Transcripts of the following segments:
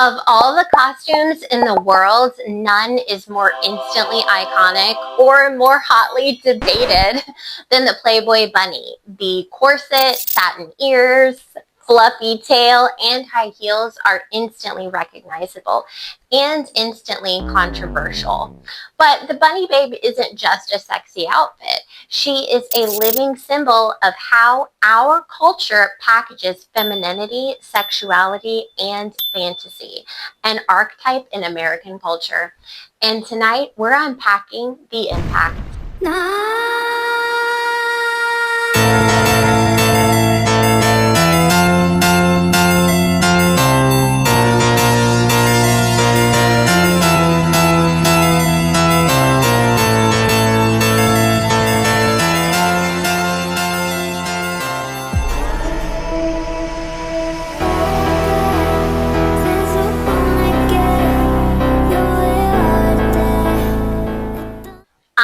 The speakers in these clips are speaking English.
Of all the costumes in the world, none is more instantly iconic or more hotly debated than the Playboy Bunny. The corset, satin ears, fluffy tail, and high heels are instantly recognizable and instantly controversial. But the Bunny Babe isn't just a sexy outfit. She is a living symbol of how our culture packages femininity, sexuality, and fantasy, an archetype in American culture. And tonight, we're unpacking the impact.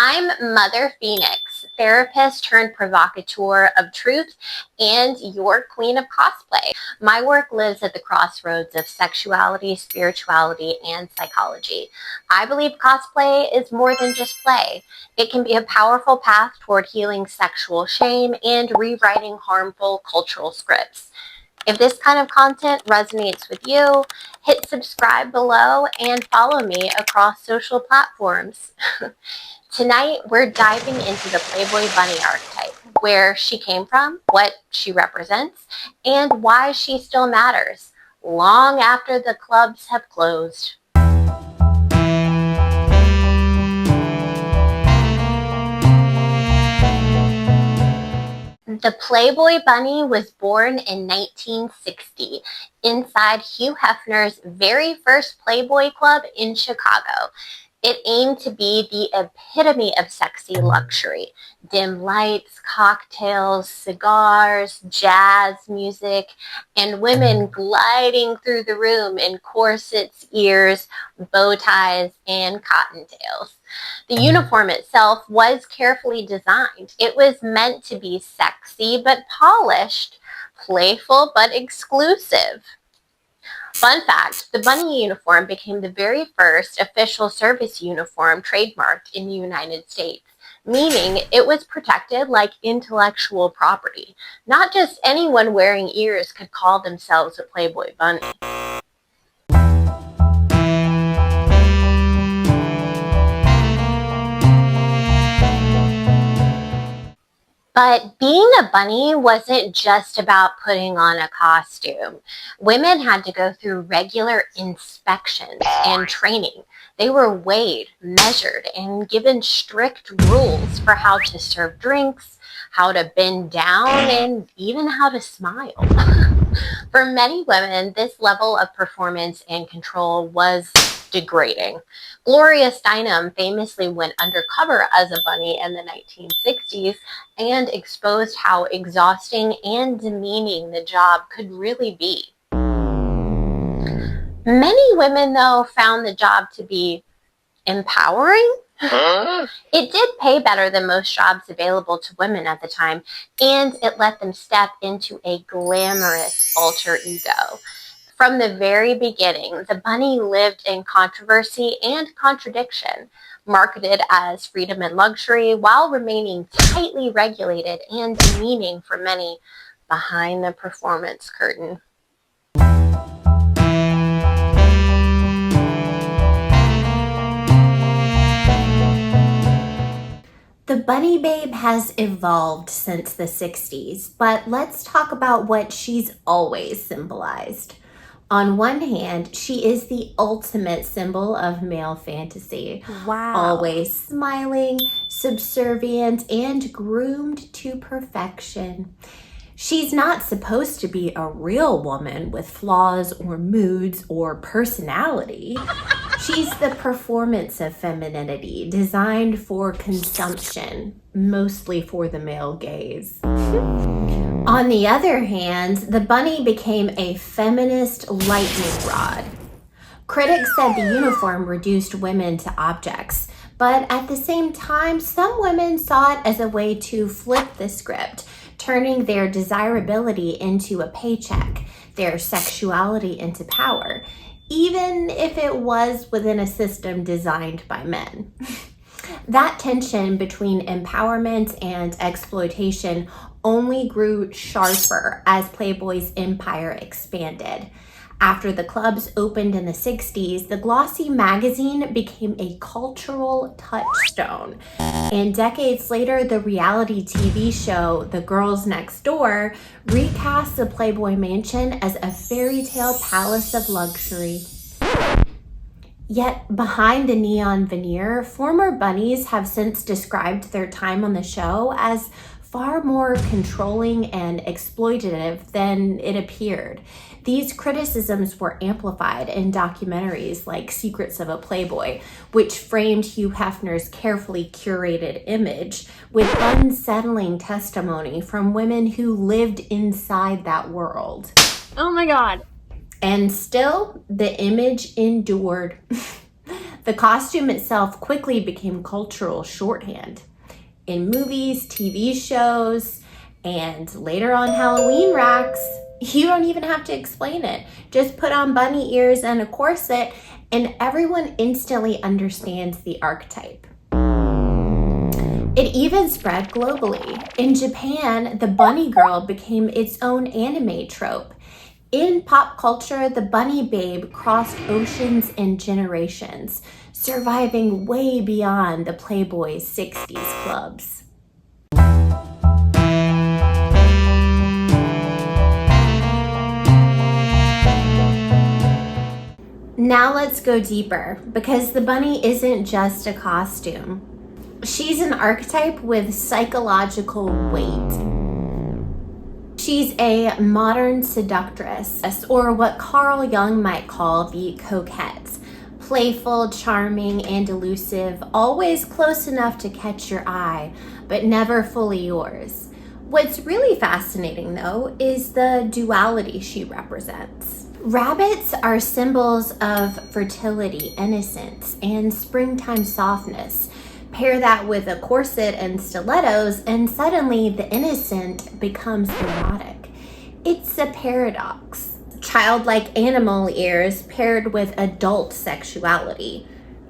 I'm Mother Phoenix, therapist turned provocateur of truth and your queen of cosplay. My work lives at the crossroads of sexuality, spirituality, and psychology. I believe cosplay is more than just play. It can be a powerful path toward healing sexual shame and rewriting harmful cultural scripts. If this kind of content resonates with you, hit subscribe below and follow me across social platforms. Tonight, we're diving into the Playboy Bunny archetype, where she came from, what she represents, and why she still matters, long after the clubs have closed. The Playboy Bunny was born in 1960 inside Hugh Hefner's very first Playboy Club in Chicago. It aimed to be the epitome of sexy luxury. Dim lights, cocktails, cigars, jazz music, and women gliding through the room in corsets, ears, bow ties, and cottontails. The uniform itself was carefully designed. It was meant to be sexy but polished, playful but exclusive. Fun fact, the bunny uniform became the very first official service uniform trademarked in the United States, meaning it was protected like intellectual property. Not just anyone wearing ears could call themselves a Playboy Bunny. But being a bunny wasn't just about putting on a costume. Women had to go through regular inspections and training. They were weighed, measured, and given strict rules for how to serve drinks, how to bend down, and even how to smile. For many women, this level of performance and control was degrading. Gloria Steinem famously went undercover as a bunny in the 1960s and exposed how exhausting and demeaning the job could really be. Many women, though, found the job to be empowering. It did pay better than most jobs available to women at the time, and it let them step into a glamorous alter ego. From the very beginning, the bunny lived in controversy and contradiction, marketed as freedom and luxury while remaining tightly regulated and demeaning for many behind the performance curtain. The Bunny Babe has evolved since the 60s, but let's talk about what she's always symbolized. On one hand, she is the ultimate symbol of male fantasy. Wow. Always smiling, subservient, and groomed to perfection. She's not supposed to be a real woman with flaws or moods or personality. She's the performance of femininity, designed for consumption, mostly for the male gaze. On the other hand, the bunny became a feminist lightning rod. Critics said the uniform reduced women to objects, but at the same time, some women saw it as a way to flip the script, turning their desirability into a paycheck, their sexuality into power. even if it was within a system designed by men. That tension between empowerment and exploitation only grew sharper as Playboy's empire expanded. After the clubs opened in the 60s, the glossy magazine became a cultural touchstone. And decades later, the reality TV show The Girls Next Door recast the Playboy Mansion as a fairy tale palace of luxury. Yet behind the neon veneer, former bunnies have since described their time on the show as far more controlling and exploitative than it appeared. These criticisms were amplified in documentaries like Secrets of a Playboy, which framed Hugh Hefner's carefully curated image with unsettling testimony from women who lived inside that world. Oh my God. And still, the image endured. The costume itself quickly became cultural shorthand. In movies, TV shows, and later on Halloween racks, you don't even have to explain it. Just put on bunny ears and a corset, and everyone instantly understands the archetype. It even spread globally. In Japan, the bunny girl became its own anime trope. In pop culture, the bunny babe crossed oceans and generations, surviving way beyond the Playboy's 60s clubs. Now let's go deeper, because the bunny isn't just a costume. She's an archetype with psychological weight. She's a modern seductress, or what Carl Jung might call the coquette. Playful, charming, and elusive, always close enough to catch your eye, but never fully yours. What's really fascinating, though, is the duality she represents. Rabbits are symbols of fertility, innocence, and springtime softness. Pair that with a corset and stilettos, and suddenly the innocent becomes erotic. It's a paradox. Childlike animal ears paired with adult sexuality.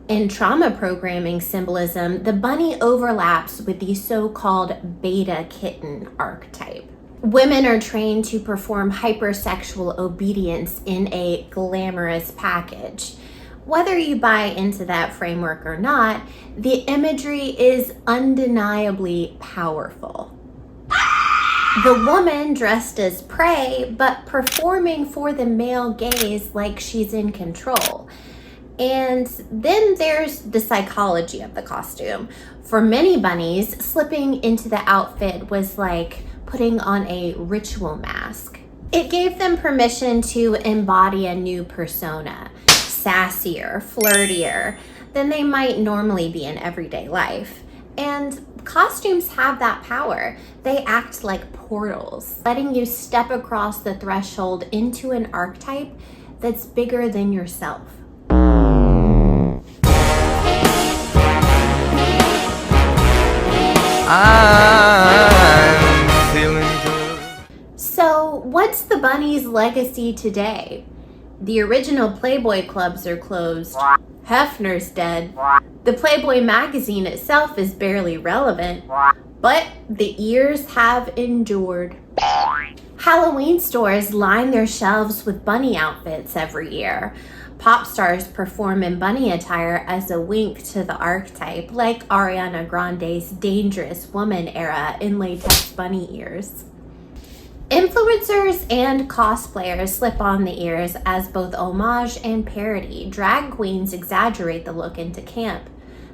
In trauma programming symbolism, the bunny overlaps with the so-called beta kitten archetype. Women are trained to perform hypersexual obedience in a glamorous package. Whether you buy into that framework or not, the imagery is undeniably powerful. The woman dressed as prey, but performing for the male gaze like she's in control. And then there's the psychology of the costume. For many bunnies, slipping into the outfit was like putting on a ritual mask. It gave them permission to embody a new persona, sassier, flirtier than they might normally be in everyday life. And costumes have that power. They act like portals, letting you step across the threshold into an archetype that's bigger than yourself. I'm feeling good. So, what's the bunny's legacy today? The original Playboy Clubs are closed. Hefner's dead. The Playboy magazine itself is barely relevant, but the ears have endured. Halloween stores line their shelves with bunny outfits every year. Pop stars perform in bunny attire as a wink to the archetype, like Ariana Grande's Dangerous Woman era in latex bunny ears. Influencers and cosplayers slip on the ears as both homage and parody. Drag queens exaggerate the look into camp.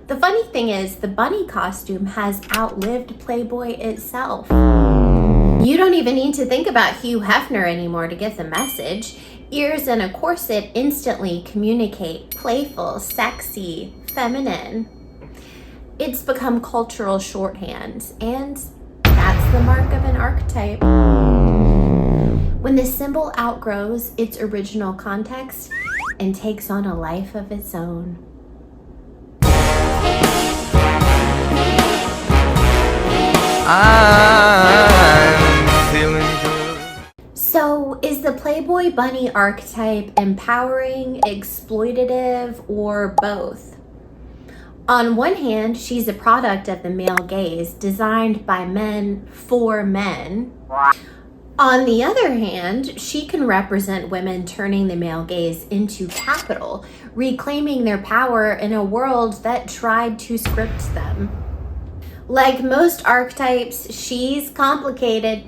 The funny thing is, the bunny costume has outlived Playboy itself. You don't even need to think about Hugh Hefner anymore to get the message. Ears and a corset instantly communicate playful, sexy, feminine. It's become cultural shorthand, and that's the mark of an archetype. When the symbol outgrows its original context and takes on a life of its own. I'm feeling good. So, is Is the Playboy Bunny archetype empowering, exploitative, or both? On one hand, she's a product of the male gaze, designed by men for men. On the other hand, she can represent women turning the male gaze into capital, reclaiming their power in a world that tried to script them. Like most archetypes, she's complicated.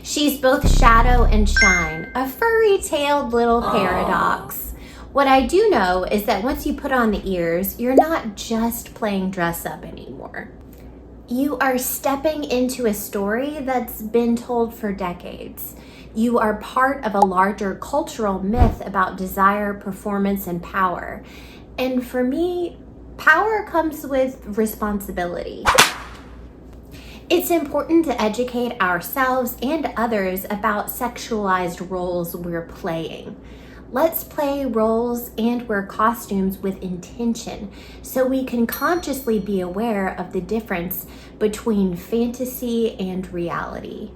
She's both shadow and shine, a furry-tailed little paradox. What I do know is that once you put on the ears, you're not just playing dress up anymore. You are stepping into a story that's been told for decades. You are part of a larger cultural myth about desire, performance, and power. And for me, power comes with responsibility. It's important to educate ourselves and others about sexualized roles we're playing. Let's play roles and wear costumes with intention so we can consciously be aware of the difference between fantasy and reality.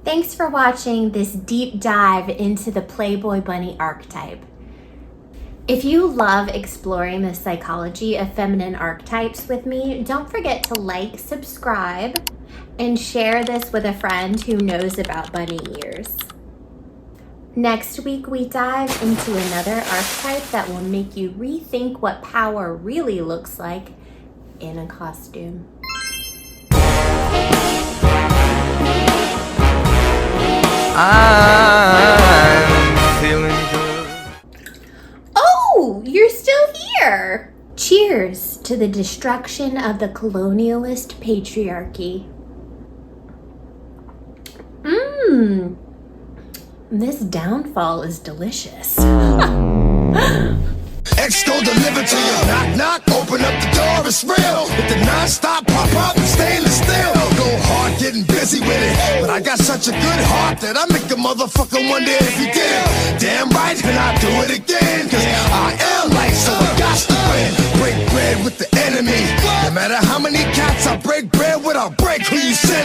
Thanks for watching this deep dive into the Playboy Bunny archetype. If you love exploring the psychology of feminine archetypes with me, don't forget to like, subscribe, and share this with a friend who knows about bunny ears. Next week, we dive into another archetype that will make you rethink what power really looks like in a costume. I'm feeling good. Oh, you're still here! Cheers to the destruction of the colonialist patriarchy. This downfall is delicious. X gon' deliver to you. Knock, knock, open up the door, it's real. With the non-stop pop-up and stainless steel. Go hard, getting busy with it. But I got such a good heart that I make a motherfucker wonder if you did it. Damn right, and I do it again. Cause I am light, so I got to win. Break bread with the enemy. No matter how many cats I break bread with, I'll break who you send